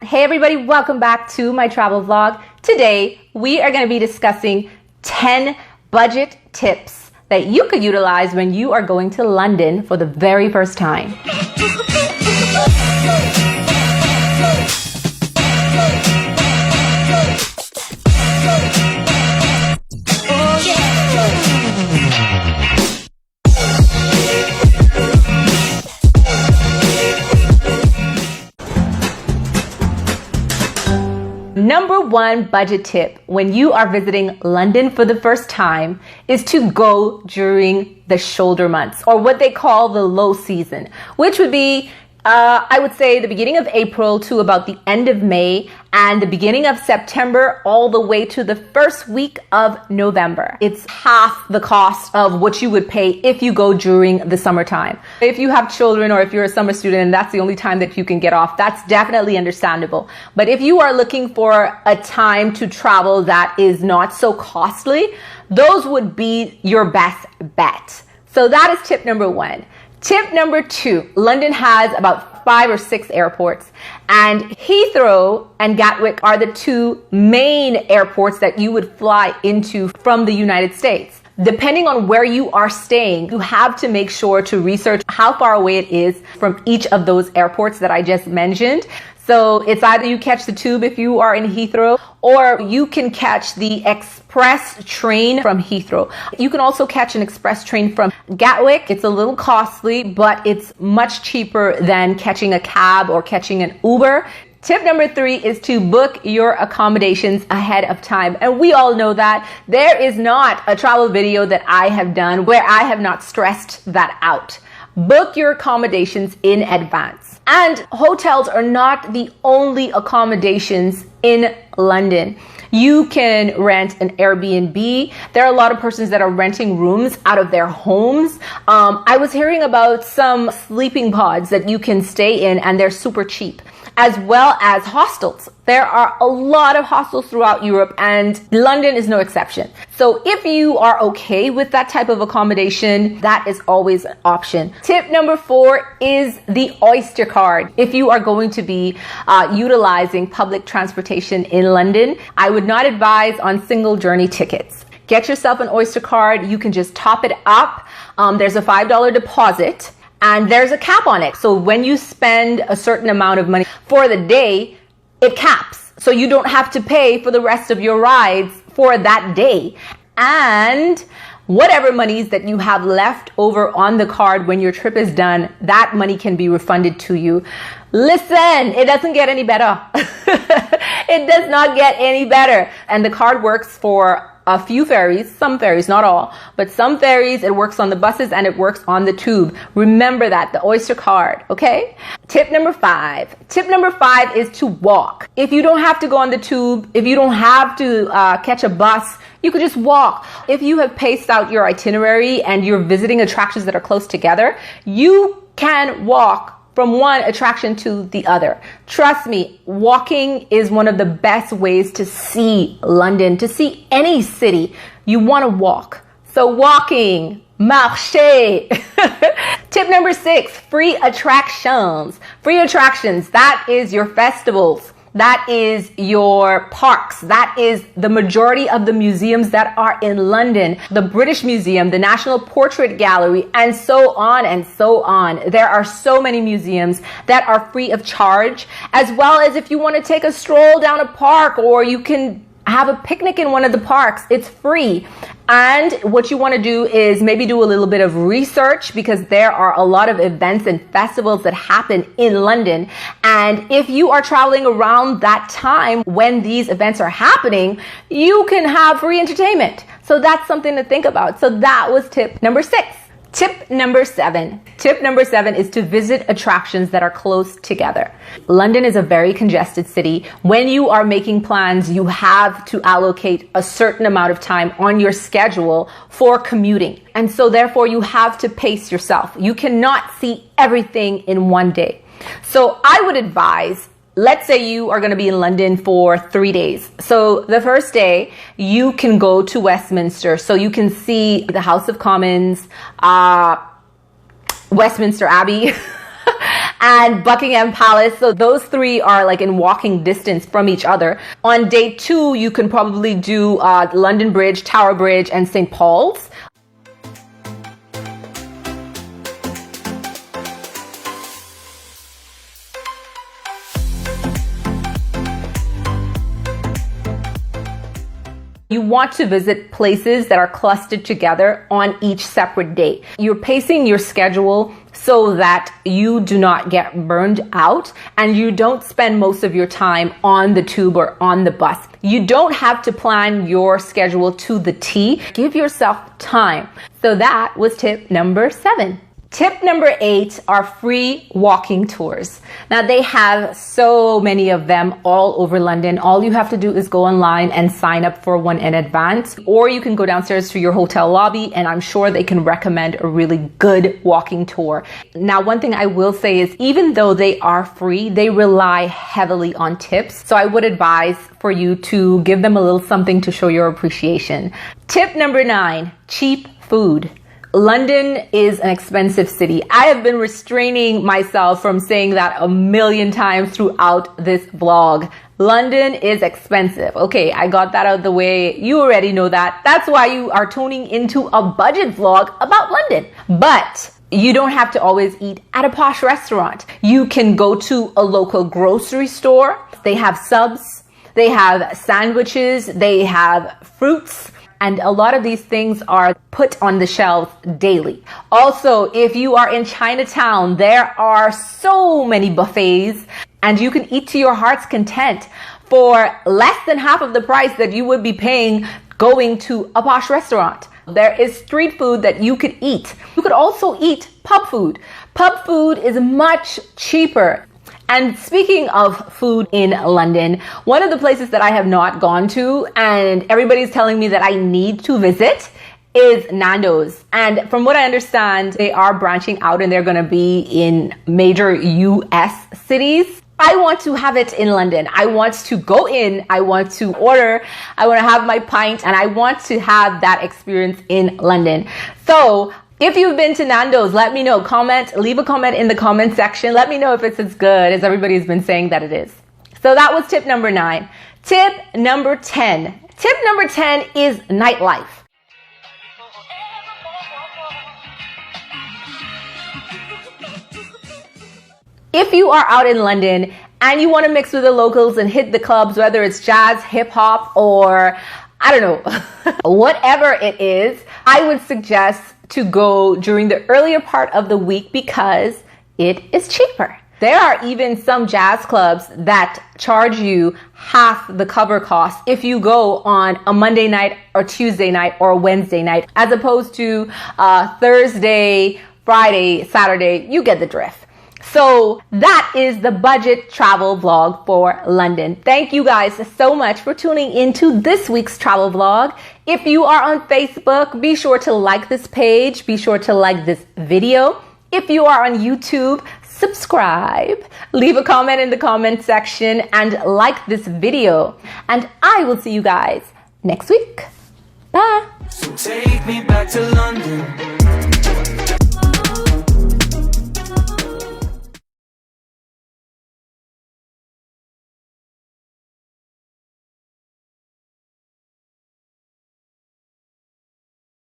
Hey everybody, welcome back to my travel vlog. Today, we are going to be discussing 10 budget tips that you could utilize when you are going to London for the very first time. Number one budget tip when you are visiting London for the first time is to go during the shoulder months, or what they call the low season, which would be I would say the beginning of April to about the end of May and the beginning of September all the way to the first week of November. It's half the cost of what you would pay if you go during the summertime. If you have children or if you're a summer student and that's the only time that you can get off, that's definitely understandable. But if you are looking for a time to travel that is not so costly, those would be your best bet. So that is tip number one. Tip number two, London has about 5 or 6 airports, and Heathrow and Gatwick are the two main airports that you would fly into from the United States. Depending on where you are staying, you have to make sure to research how far away it is from each of those airports that I just mentioned. So it's either you catch the tube if you are in Heathrow, or you can catch the express train from Heathrow. You can also catch an express train from Gatwick. It's a little costly, but it's much cheaper than catching a cab or catching an Uber. Tip number 3 is to book your accommodations ahead of time. And we all know that there is not a travel video that I have done where I have not stressed that out. Book your accommodations in advance. And hotels are not the only accommodations in London. You can rent an Airbnb. There are a lot of persons that are renting rooms out of their homes. I was hearing about some sleeping pods that you can stay in and they're super cheap, as well as hostels. There are a lot of hostels throughout Europe and London is no exception. So if you are okay with that type of accommodation, that is always an option. Tip number 4 is the Oyster Card. If you are going to be utilizing public transportation in London, I would not advise on single journey tickets. Get yourself an Oyster Card. You can just top it up. There's a $5 deposit. And there's a cap on it. So when you spend a certain amount of money for the day, it caps. So you don't have to pay for the rest of your rides for that day. And whatever monies that you have left over on the card when your trip is done, that money can be refunded to you. Listen, it doesn't get any better. It does not get any better. And the card works for a few ferries, some ferries, not all, but some ferries, it works on the buses and it works on the tube. Remember that, the Oyster Card, okay? Tip number 5. Tip number 5 is to walk. If you don't have to go on the tube, if you don't have to catch a bus, you could just walk. If you have paced out your itinerary and you're visiting attractions that are close together, you can walk from one attraction to the other. Trust me, walking is one of the best ways to see London, to see any city. You want to walk. So walking, marcher. Tip number 6, free attractions. Free attractions, that is your festivals. That is your parks. That is the majority of the museums that are in London. The British Museum, the National Portrait Gallery, and so on and so on. There are so many museums that are free of charge, as well as if you want to take a stroll down a park or you can have a picnic in one of the parks, it's free. And what you want to do is maybe do a little bit of research, because there are a lot of events and festivals that happen in London. And if you are traveling around that time when these events are happening, you can have free entertainment. So that's something to think about. So that was tip number 6. Tip number 7. Tip number 7 is to visit attractions that are close together. London is a very congested city. When you are making plans, you have to allocate a certain amount of time on your schedule for commuting. And so therefore you have to pace yourself. You cannot see everything in one day. So I would advise, let's say you are going to be in London for 3 days. So the first day, you can go to Westminster. So you can see the House of Commons, Westminster Abbey, and Buckingham Palace. So those three are like in walking distance from each other. On day 2, you can probably do London Bridge, Tower Bridge, and St. Paul's. You want to visit places that are clustered together on each separate day. You're pacing your schedule so that you do not get burned out and you don't spend most of your time on the tube or on the bus. You don't have to plan your schedule to the T. Give yourself time. So that was tip number 7. Tip number 8 are free walking tours. Now they have so many of them all over London. All you have to do is go online and sign up for one in advance, or you can go downstairs to your hotel lobby and I'm sure they can recommend a really good walking tour. Now, one thing I will say is even though they are free, they rely heavily on tips. So I would advise for you to give them a little something to show your appreciation. Tip number 9, cheap food. London is an expensive city. I have been restraining myself from saying that a million times throughout this vlog. London is expensive. Okay, I got that out of the way. You already know that. That's why you are tuning into a budget vlog about London. But you don't have to always eat at a posh restaurant. You can go to a local grocery store. They have subs, they have sandwiches, they have fruits. And a lot of these things are put on the shelves daily. Also, if you are in Chinatown, there are so many buffets and you can eat to your heart's content for less than half of the price that you would be paying going to a posh restaurant. There is street food that you could eat. You could also eat pub food. Pub food is much cheaper. And speaking of food in London, one of the places that I have not gone to and everybody's telling me that I need to visit is Nando's. And from what I understand, they are branching out and they're going to be in major US cities. I want to have it in London. I want to go in, I want to order, I want to have my pint, and I want to have that experience in London. So if you've been to Nando's, let me know. Leave a comment in the comment section. Let me know if it's as good as everybody's been saying that it is. So that was tip number 9. Tip number 10. Tip number 10 is nightlife. If you are out in London and you want to mix with the locals and hit the clubs, whether it's jazz, hip hop, or I don't know, whatever it is, I would suggest to go during the earlier part of the week because it is cheaper. There are even some jazz clubs that charge you half the cover cost if you go on a Monday night or Tuesday night or a Wednesday night, as opposed to Thursday, Friday, Saturday. You get the drift. So that is the budget travel vlog for London. Thank you guys so much for tuning into this week's travel vlog. If you are on Facebook, be sure to like this page. Be sure to like this video. If you are on YouTube, subscribe. Leave a comment in the comment section and like this video. And I will see you guys next week. Bye. So take me back to London.